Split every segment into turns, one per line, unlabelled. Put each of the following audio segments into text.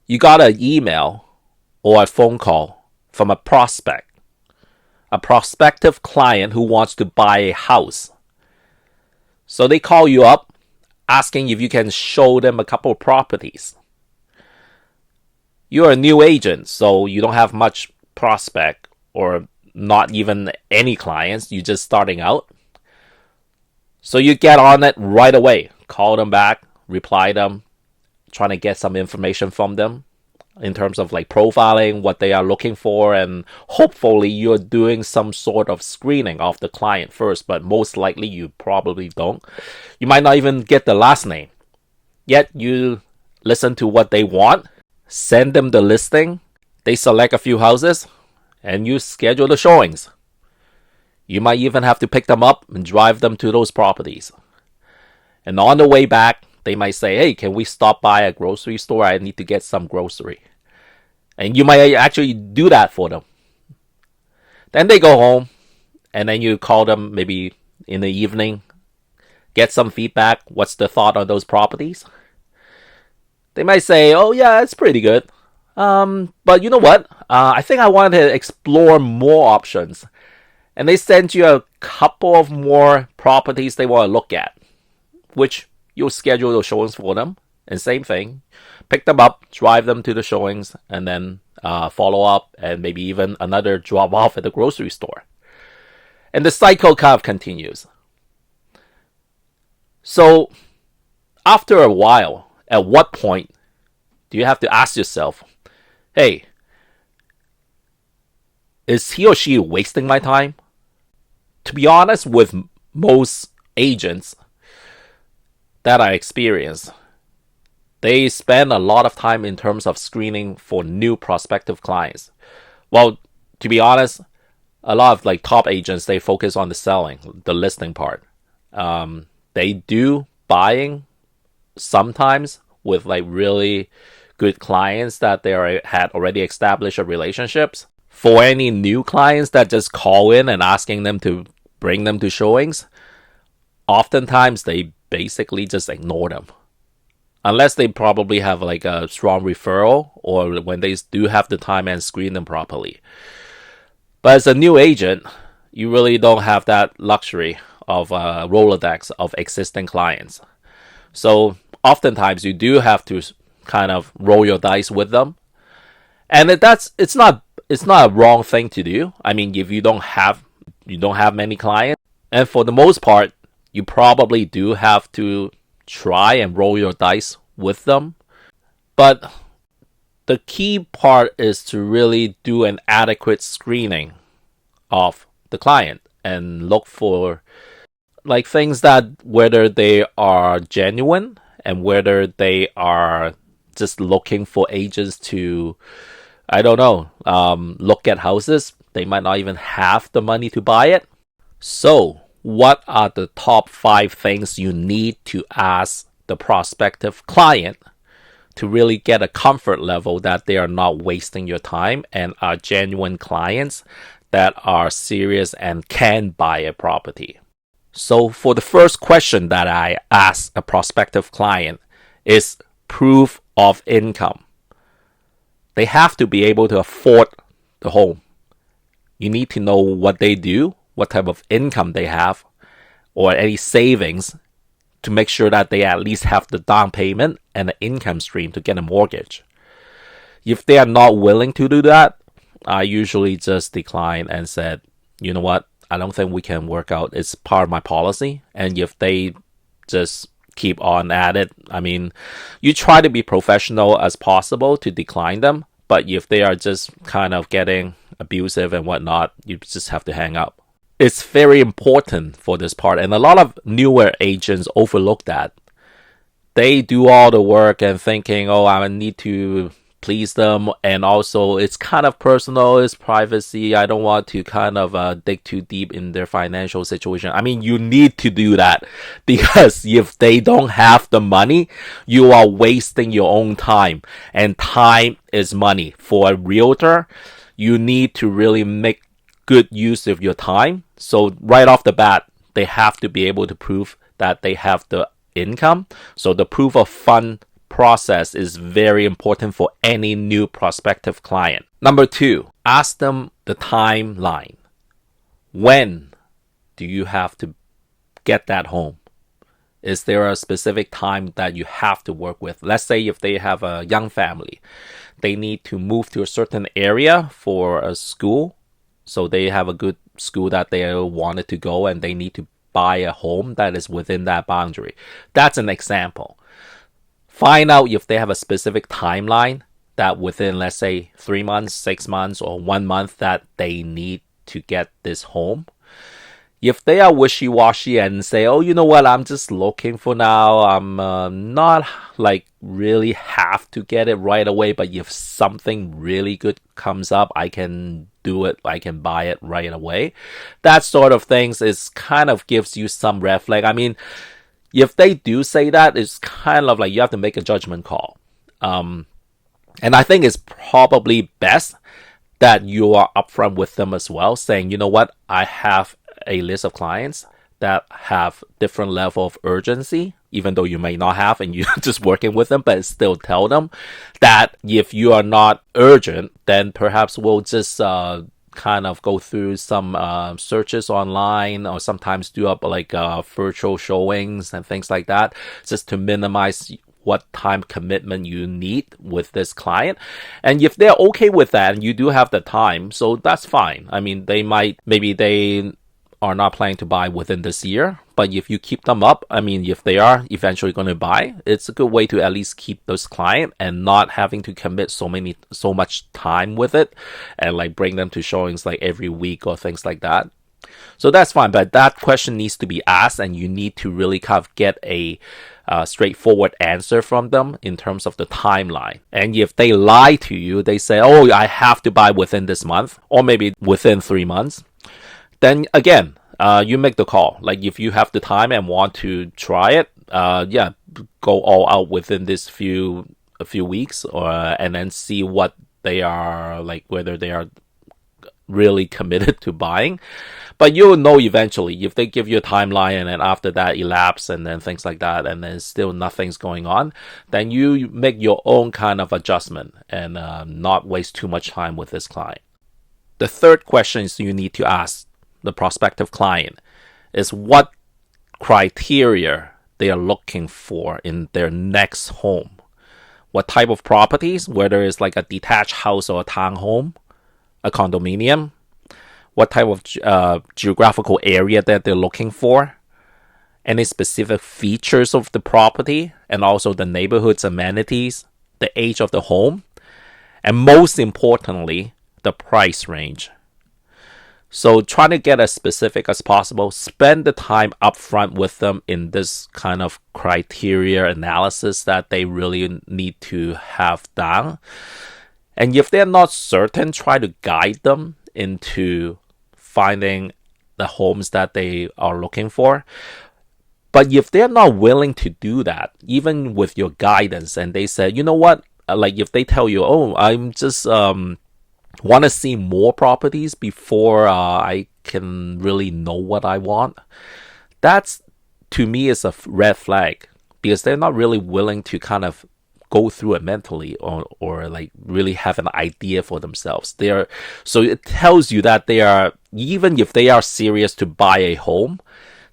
You got an email or a phone call from a prospective client who wants to buy a house. So they call you up asking if you can show them a couple of properties. You're a new agent, so you don't have much prospect or not even any clients. You're just starting out. So you get on it right away. Call them back, reply them, trying to get some information from them in terms of like profiling what they are looking for, and hopefully you're doing some sort of screening of the client first, but most likely you probably don't. You might not even get the last name. Yet you listen to what they want, send them the listing, they select a few houses, and you schedule the showings. You might even have to pick them up and drive them to those properties. And on the way back, they might say, hey, can we stop by a grocery store? I need to get some grocery. And you might actually do that for them. Then they go home, and then you call them maybe in the evening, get some feedback. What's the thought on those properties? They might say, oh yeah, it's pretty good. But you know what? I think I want to explore more options. And they send you a couple of more properties they want to look at, which you'll schedule those showings for them. And same thing, pick them up, drive them to the showings, and then follow up, and maybe even another drop off at the grocery store. And the cycle kind of continues. So after a while, at what point do you have to ask yourself, hey, is he or she wasting my time? To be honest, with most agents that I experience, they spend a lot of time in terms of screening for new prospective clients. Well, to be honest, a lot of like top agents, they focus on the selling, the listing part. They do buying sometimes with like really good clients that had already established relationships. For any new clients that just call in and asking them to bring them to showings, oftentimes they basically just ignore them. Unless they probably have like a strong referral, or when they do have the time and screen them properly. But as a new agent, you really don't have that luxury of a Rolodex of existing clients. So oftentimes you do have to kind of roll your dice with them. And it's not a wrong thing to do. I mean, if you don't have many clients, and for the most part, you probably do have to try and roll your dice with them. But the key part is to really do an adequate screening of the client and look for like things that whether they are genuine and whether they are just looking for agents to, I don't know, look at houses. They might not even have the money to buy it. So what are the top 5 things you need to ask the prospective client to really get a comfort level that they are not wasting your time and are genuine clients that are serious and can buy a property? So for the first question that I ask a prospective client is proof of income. They have to be able to afford the home. You need to know what they do, what type of income they have, or any savings to make sure that they at least have the down payment and the income stream to get a mortgage. If they are not willing to do that, I usually just decline and said, you know what, I don't think we can work out. It's part of my policy. And if they just keep on at it, I mean, you try to be professional as possible to decline them. But if they are just kind of getting abusive and whatnot, you just have to hang up. It's very important for this part, and a lot of newer agents overlook that. They do all the work and thinking, oh, I need to please them, and also it's kind of personal, it's privacy. I don't want to kind of dig too deep in their financial situation. I mean, you need to do that, because if they don't have the money, you are wasting your own time, and time is money. For a realtor, you need to really make good use of your time. So right off the bat, they have to be able to prove that they have the income. So the proof of fund process is very important for any new prospective client. Number 2, ask them the timeline. When do you have to get that home? Is there a specific time that you have to work with? Let's say if they have a young family, they need to move to a certain area for a school. So they have a good school that they wanted to go and they need to buy a home that is within that boundary. That's an example. Find out if they have a specific timeline that within, let's say, 3 months, 6 months, or 1 month that they need to get this home. If they are wishy-washy and say, oh, you know what, I'm just looking for now, I'm not like really have to get it right away, but if something really good comes up, I can do it, I can buy it right away. That sort of things is kind of gives you some red flag. I mean, if they do say that, it's kind of like you have to make a judgment call. And I think it's probably best that you are upfront with them as well, saying, you know what, I have a list of clients that have different level of urgency, even though you may not have and you're just working with them, but still tell them that if you are not urgent, then perhaps we'll just kind of go through some searches online, or sometimes do up like virtual showings and things like that, just to minimize what time commitment you need with this client. And if they're okay with that and you do have the time, so that's fine. I mean, maybe they are not planning to buy within this year, but if you keep them up, I mean, if they are eventually going to buy, it's a good way to at least keep those client and not having to commit so much time with it and like bring them to showings like every week or things like that. So that's fine, but that question needs to be asked, and you need to really kind of get a straightforward answer from them in terms of the timeline. And if they lie to you, they say, oh, I have to buy within this month, or maybe within 3 months, then again, you make the call. Like if you have the time and want to try it, go all out within this a few weeks, and then see what they are like, whether they are really committed to buying. But you'll know eventually if they give you a timeline and then after that elapse and then things like that, and then still nothing's going on, then you make your own kind of adjustment and not waste too much time with this client. The third question is you need to ask the prospective client is what criteria they are looking for in their next home. What type of properties, whether it's like a detached house or a townhome, a condominium, what type of geographical area that they're looking for, any specific features of the property, and also the neighborhood's amenities, the age of the home, and most importantly, the price range. So trying to get as specific as possible, spend the time upfront with them in this kind of criteria analysis that they really need to have done. And if they're not certain, try to guide them into finding the homes that they are looking for. But if they're not willing to do that, even with your guidance, and they say, you know what, like if they tell you, oh, I'm just want to see more properties before I can really know what I want, that's, to me, is a red flag, because they're not really willing to kind of go through it mentally or like really have an idea for themselves. So it tells you that they are, even if they are serious to buy a home,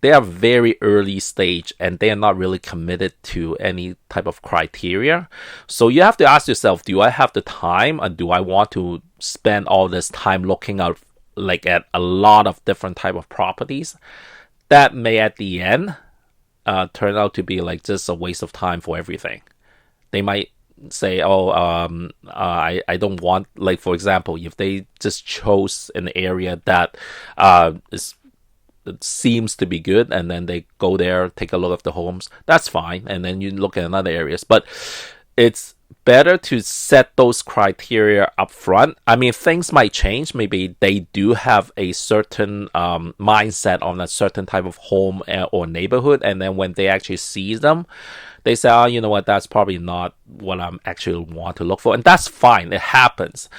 they are very early stage and they are not really committed to any type of criteria. So you have to ask yourself, do I have the time, or do I want to spend all this time looking out like at a lot of different type of properties that may at the end turn out to be like just a waste of time for everything. They might say, I don't want, like for example, if they just chose an area that it seems to be good, and then they go there, take a look at the homes, that's fine, and then you look at other areas. But it's better to set those criteria up front. I mean, things might change. Maybe they do have a certain mindset on a certain type of home or neighborhood, and then when they actually see them, they say, oh, you know what, that's probably not what I'm actually want to look for. And that's fine, it happens.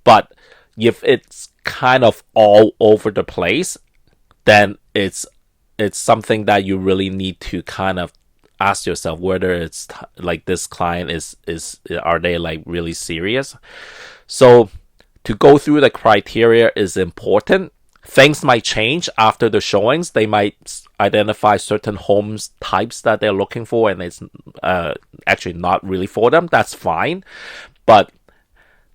But if it's kind of all over the place, then it's something that you really need to kind of ask yourself whether it's like this client is are they like really serious. So to go through the criteria is important. Things might change after the showings. They might identify certain homes types that they're looking for, and it's actually not really for them. That's fine, but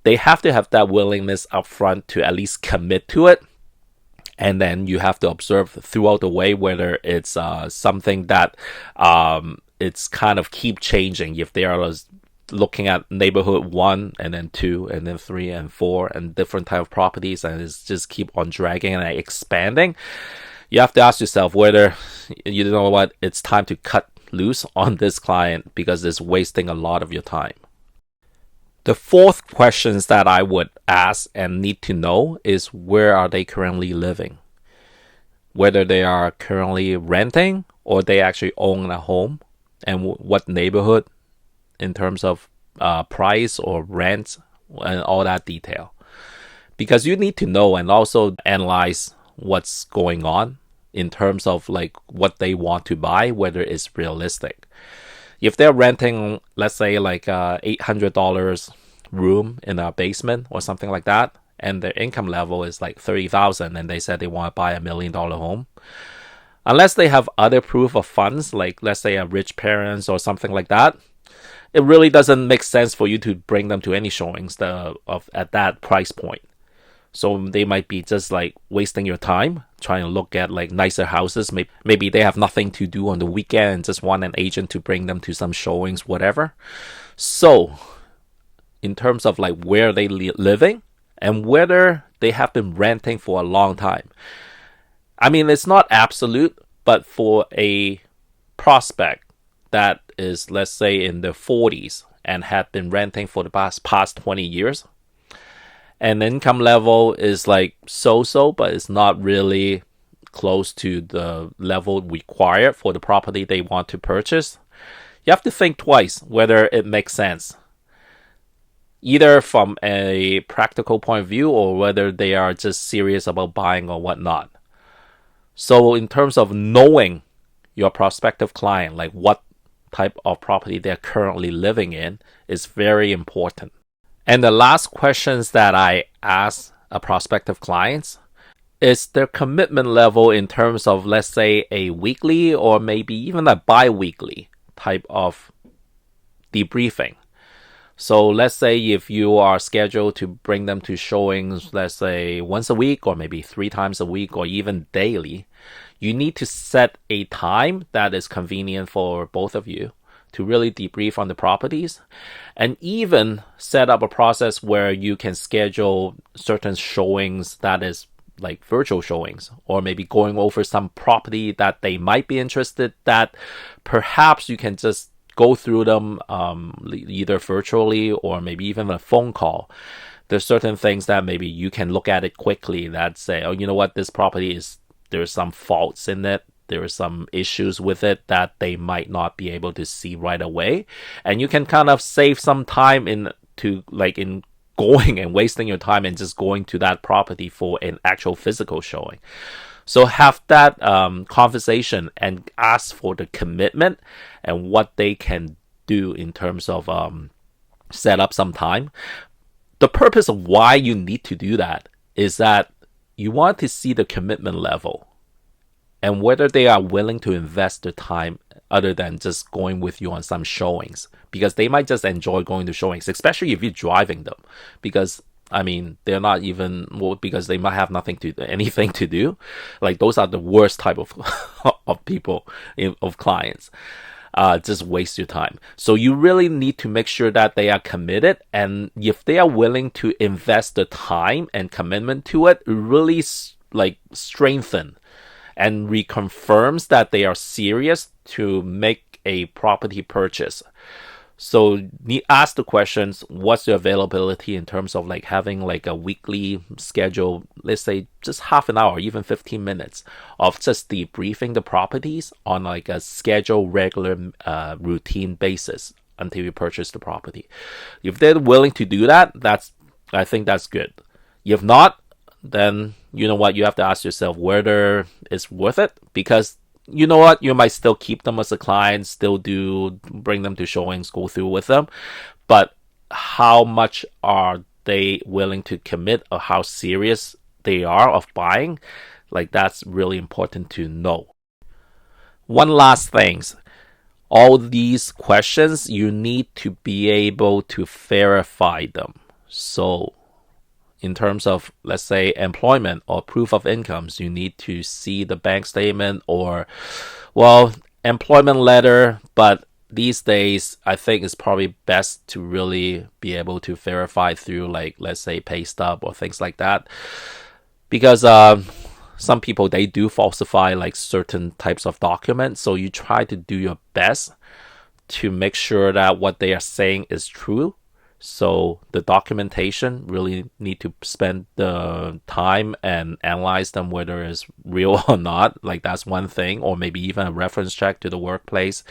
they have to have that willingness up front to at least commit to it. And then you have to observe throughout the way whether it's something that it's kind of keep changing. If they are looking at neighborhood 1 and then 2 and then 3 and 4 and different type of properties, and it's just keep on dragging and expanding, you have to ask yourself whether, you know what, it's time to cut loose on this client because it's wasting a lot of your time. The fourth questions that I would ask and need to know is where are they currently living? Whether they are currently renting or they actually own a home, and what neighborhood in terms of price or rent and all that detail. Because you need to know and also analyze what's going on in terms of like what they want to buy, whether it's realistic. If they're renting, let's say like $800 room in a basement or something like that, and their income level is like $30,000, and they said they want to buy $1 million home, unless they have other proof of funds, like let's say a rich parents or something like that, it really doesn't make sense for you to bring them to any showings at that price point. So they might be just like wasting your time trying to look at like nicer houses. Maybe they have nothing to do on the weekend and just want an agent to bring them to some showings, whatever. So in terms of like where they living and whether they have been renting for a long time. I mean, it's not absolute, but for a prospect that is, let's say, in their 40s and had been renting for the past 20 years, and income level is like so-so, but it's not really close to the level required for the property they want to purchase, you have to think twice whether it makes sense, either from a practical point of view or whether they are just serious about buying or whatnot. So in terms of knowing your prospective client, like what type of property they're currently living in, is very important. And the last questions that I ask a prospective clients is their commitment level in terms of, let's say, a weekly or maybe even a bi-weekly type of debriefing. So let's say if you are scheduled to bring them to showings, let's say once a week or maybe 3 times a week or even daily, you need to set a time that is convenient for both of you to really debrief on the properties, and even set up a process where you can schedule certain showings that is like virtual showings, or maybe going over some property that they might be interested, that perhaps you can just go through them either virtually or maybe even a phone call. There's certain things that maybe you can look at it quickly that say, oh, you know what, this property there's some faults in it. There are some issues with it that they might not be able to see right away. And you can kind of save some time in going and wasting your time and just going to that property for an actual physical showing. So have that conversation and ask for the commitment and what they can do in terms of set up some time. The purpose of why you need to do that is that you want to see the commitment level and whether they are willing to invest their time other than just going with you on some showings, because they might just enjoy going to showings, especially if you're driving them, because I mean, they're not even, well, because they might have anything to do. Like, those are the worst type of of people, of clients. Just waste your time. So you really need to make sure that they are committed, and if they are willing to invest the time and commitment to it, really like strengthen and reconfirms that they are serious to make a property purchase. So ask the questions, what's your availability in terms of like having like a weekly schedule, let's say just half an hour, even 15 minutes of just debriefing the properties on like a scheduled, regular, routine basis until you purchase the property. If they're willing to do that, I think that's good. If not, then you know what, you have to ask yourself whether it's worth it, because you know what? You might still keep them as a client, still do bring them to showings, go through with them. But how much are they willing to commit, or how serious they are of buying? Like, that's really important to know. One last thing, all these questions, you need to be able to verify them. So in terms of, let's say, employment or proof of incomes, you need to see the bank statement or, well, employment letter. But these days, I think it's probably best to really be able to verify through, like, let's say, pay stub or things like that. Because some people, they do falsify like certain types of documents. So you try to do your best to make sure that what they are saying is true. So the documentation, really need to spend the time and analyze them whether it's real or not. Like, that's one thing, or maybe even a reference check to the workplace.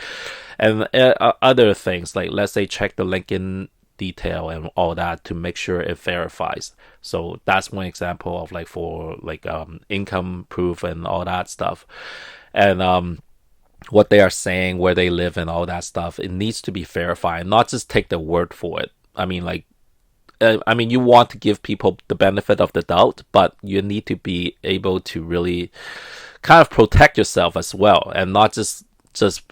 And other things, like, let's say, check the LinkedIn detail and all that to make sure it verifies. So that's one example of, like, for like income proof and all that stuff. And what they are saying, where they live, and all that stuff, it needs to be verified, not just take the word for it. I mean, like, you want to give people the benefit of the doubt, but you need to be able to really kind of protect yourself as well, and not just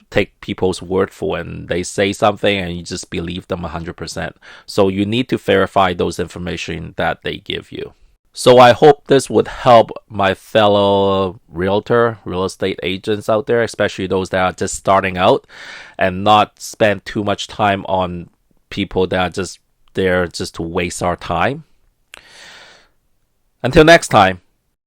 take people's word for it, and they say something and you just believe them 100%. So you need to verify those information that they give you. So I hope this would help my fellow real estate agents out there, especially those that are just starting out, and not spend too much time on people that are just there just to waste our time. Until next time.